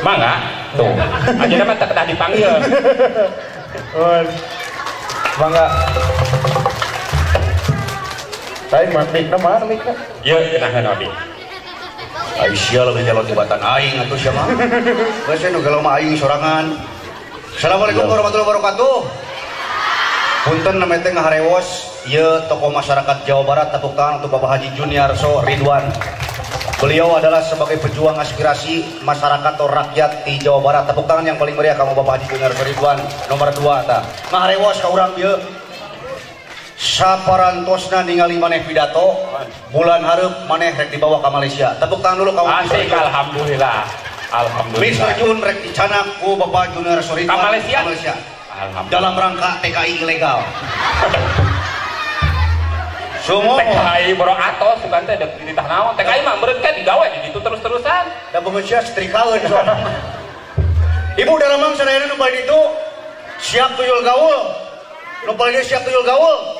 Mangga tuh aja dapat tak dipanggil. Mangga. Saya mikna mana mikna? Iya, kenahan abi. Aisyah lebih jalan tibatan aing atuh sia mah. Geus nu kalau mah aing sorangan. Assalamualaikum warahmatullahi wabarakatuh. Punten nama teh ngaharewos ieu tokoh masyarakat Jawa Barat, tepuk tangan untuk Bapak Haji Juniarso Ridwan. Beliau adalah sebagai pejuang aspirasi masyarakat atau rakyat di Jawa Barat. Tepuk tangan yang paling meriah kamu Bapak Haji Juniarso Ridwan nomor 2 ta. Ngaharewos ka urang ieu. Saparantosna ningali maneh pidato bulan hareup maneh rek dibawa ke Malaysia. Tepuk tangan dulu kamu. Asik, alhamdulillah. Alhamdulillah. Mr. Jun rek dicanak ku Bapak Juniarso Ridwan ke Malaysia. Dalam rangka TKI ilegal. Semua TKI boro atos bukan teh di tah naon. TKI mah meureun kan digawe di ditu terus-terusan. Da beungeusnya setrikaeun soalna. Ibu dalam mangsa sadayana nu bari ditu siap tuyul gaul. Nu bari siap tuyul gaul.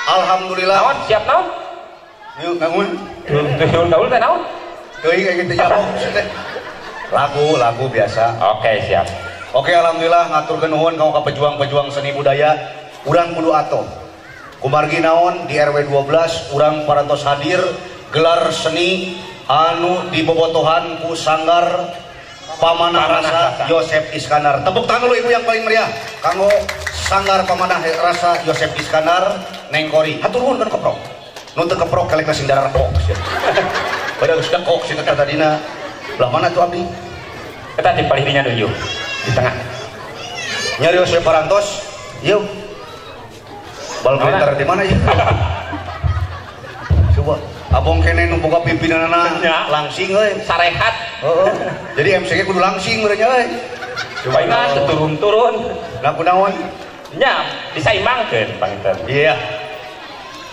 Alhamdulillah. Naon siap naon? Yuk bangun. Tuyul gaul teh naon? Teuing kayak gitu ya. Lagu biasa. Oke, siap. Oke, alhamdulillah ngaturkeun nuhun ka pejuang-pejuang seni budaya. Urang kudu atoh. Kumargi naon di RW 12 urang parantos hadir gelar seni anu dibobotohan ku Sanggar Pamanah Rasa Yosef Iskandar. Tepuk tangan dulu ibu yang paling meriah kanggo Sanggar Pamanah Rasa Yosef Iskandar Neng Kori. Hatur nuhun kan keprok. Nu teu keprok kelek sing darah kok. Padahal geus kok sing eta tadina. Belah mana tuh abdi? Eta di palihnya nuju. Di tengah nyarios we parantos yuk bal pintar di mana ya coba abong kene nu boga pimpinanana langsing euy sarehat. Jadi MCG kudu langsing urang euy coba turun-turun nah kunaon nya disaimbangkeun panginten. Iya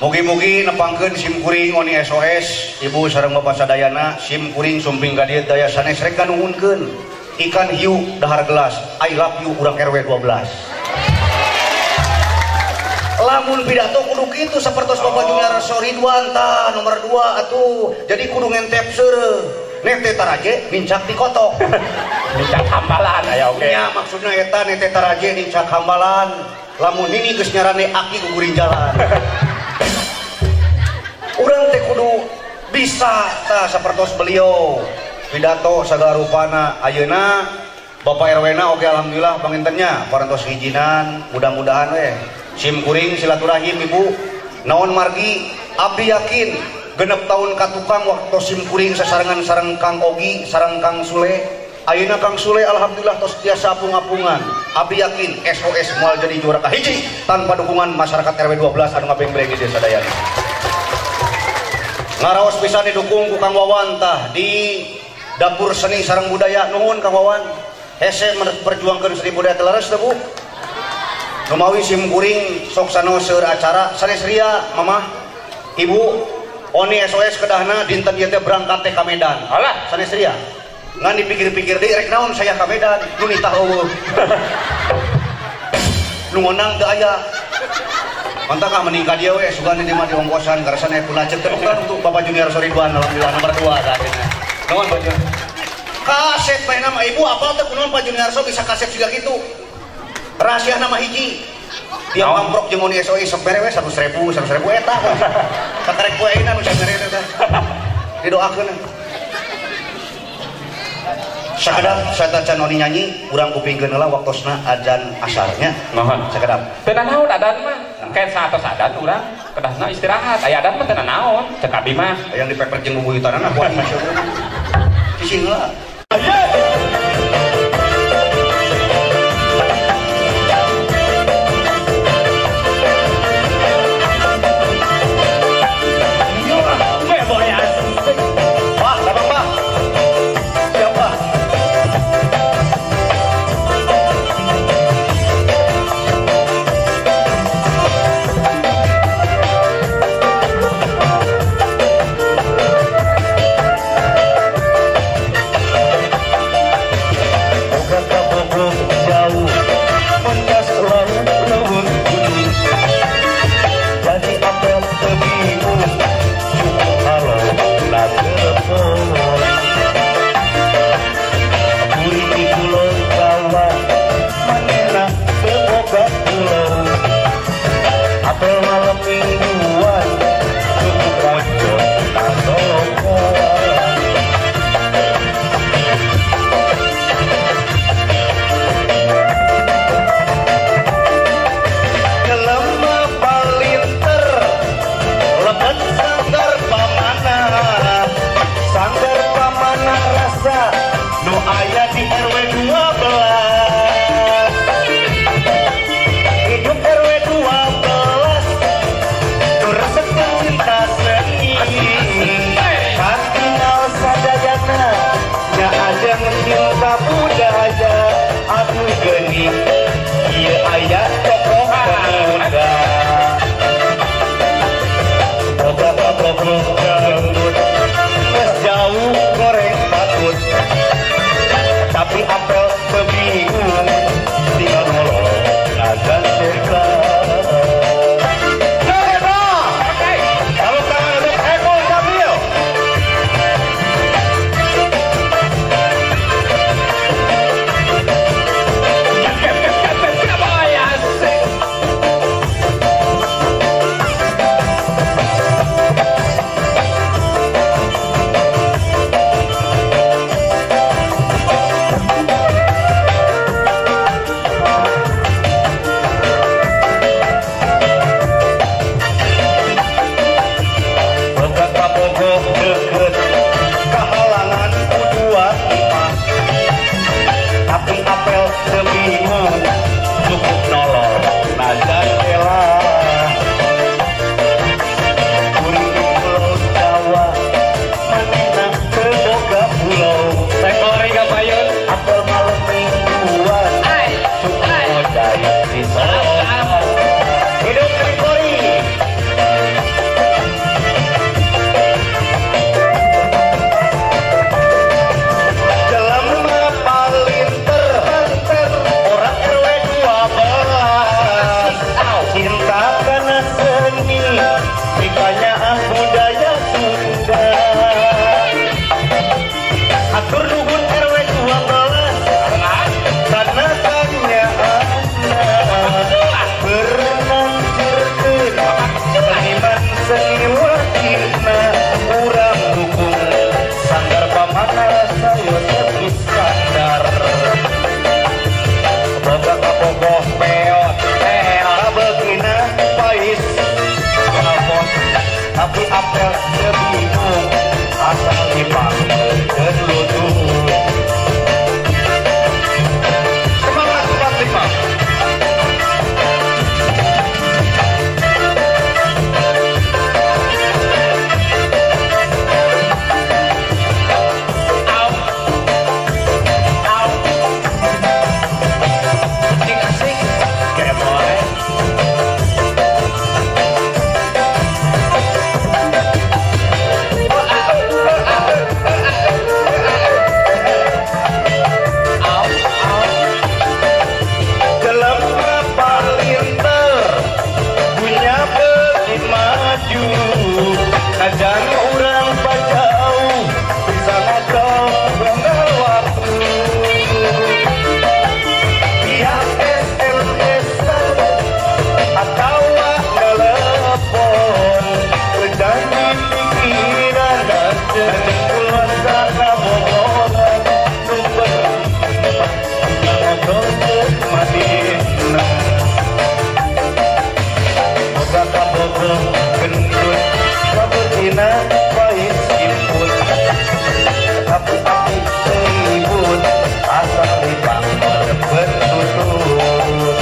mugi-mugi nepangkeun sim kuring oni SOS ibu sareng bapak sadayana sim kuring sumping ka dieu daya sanes rek kanuhunkeun ikan hiu dahar gelas I love you urang RW 12 lamun pidato kudu kitu sapertos Bapak Juniarso Ridwan ta nomor 2 atuh jadi kudu ngentep seureuh nete taraje nincak dikotok nincak hambalan aya oke nya maksudna eta nete taraje nincak hambalan lamun nini geus nyarane aki guguring jalan urang teh kudu bisa ta sapertos beliau pidato sagala rupana ayeuna Bapak RW na oke alhamdulillah pangintennya parantos hijinan mudah-mudahan we sim kuring silaturahim ibu naon margi abdi yakin genep tahun katukang waktu sim kuring sasarengan sareng Kang Ogi sareng Kang Sule ayeuna Kang Sule alhamdulillah tos tiasa pungapungan abdi yakin SOS moal jadi juara kahiji tanpa dukungan masyarakat RW 12 anu ngabeng-beng di desa Dayana ngaraos pisan didukung ku Kang Wawan tah di dapur seni sareng budaya nuhun Kang Wawan hese memperjuangkan seni budaya telaras teh Bu numawi sim kuring sok sanos seur acara sanes ria mamah ibu oni SOS kedahna dinten ieu teh berangkat teh ka Medan alah sanes ria ngan dipikir-pikir deui rek naon saya ka Medan nu nitah eueuh nu ngonang teu aya mantap kah meningkat dia we sugan di mah diongkosan karasana punacet teh untuk Bapak Juniarso Ridwan alhamdulillah nomor 2 saatnya nuhun Pak Junior kaset main nama ibu apa teh kunaon Pak Juniarso bisa kaset juga gitu rahasia nama hiji dia pamprok jeung mun SOI sok bere we 100.000 eta sakarek poe ayeuna nu sabere eta didoakeun sakadat satacan noni nyanyi urang kupingkeun heula waktosna adzan asarnya mohon sakadat teu naon adan mah kaen satos adan urang kedahna istirahat aya adan mah teu naon cek abi mah yang dipepet jeung bubuyutanana buat cicing heula lagi ieu aya tokoh pemuda boga goblok dangdut geus jauh goreng patut tapi apel teu bingung tinggal nolong nazan deka. Tapi apel sebingung asal dipanggil geluduk. Semangat 45. Ajan orang bajau bisa ngobrol bener waktu pihak SMS atau telepon berjanji pikiran dan keluarga bobolan sumber ngobrol Madinah boga kabogo gendut Ina pahit impun tapi ribut asal dipanggil bertutur.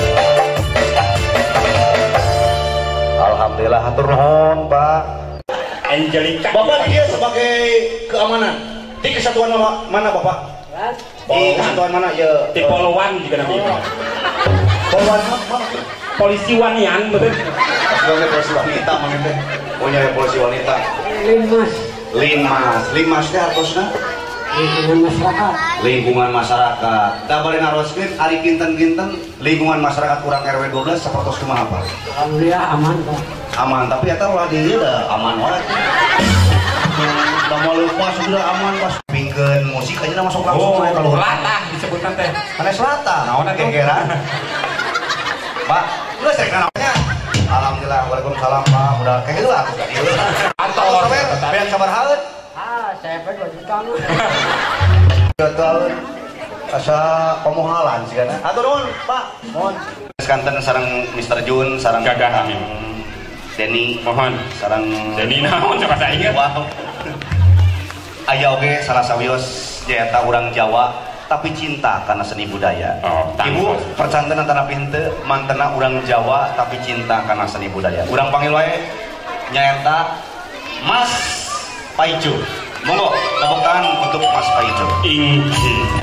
Alhamdulillah hatur nuhun Pak Angelika. Bapak dia sebagai keamanan di kesatuan mana Bapak? Di kesatuan mana ya? Di Poluan juga namanya. Poluan mana? Polisi wanian betul. Sebagai polisi wanita mana teh? Punya polisi wanita. Limas teh artosna? Lingkungan masyarakat. Lingkungan masyarakat. Da bari naroskeun ari kinten-kinten lingkungan masyarakat kurang RW 12 sapertos kumaha apa? Alhamdulillah aman Pak. Aman, tapi eta ulah di dieu da aman wae. Da mau lupa sudah aman pas pingkeun musik aja masuk langsung wae kalau latah disebutan teh. Kana selata, naonna gegeran. Pak, udah sering namanya. Alhamdulillah, waalaikumsalam Pak. Udah kayak gitu lah, tadi. Kantor. Biar sabar haut. Saya 2 juta lu. Tahun asa pemohalan sih kan. Atur nuhun, Pak. Mohon. Sekanten sareng Mr. Jun, sareng Gagah amin. Denny, Mohon. sareng Denny naon coba saya ingat. Wow. Aya oge salah sawios jaeta urang Jawa tapi cinta karena seni budaya. Oh, Ibu percanten antara pinte mantena urang Jawa tapi cinta karena seni budaya. Urang panggil wae nyaeta Mas Paijo. Monggo tepuk tangan untuk Mas Paijo. Inggih.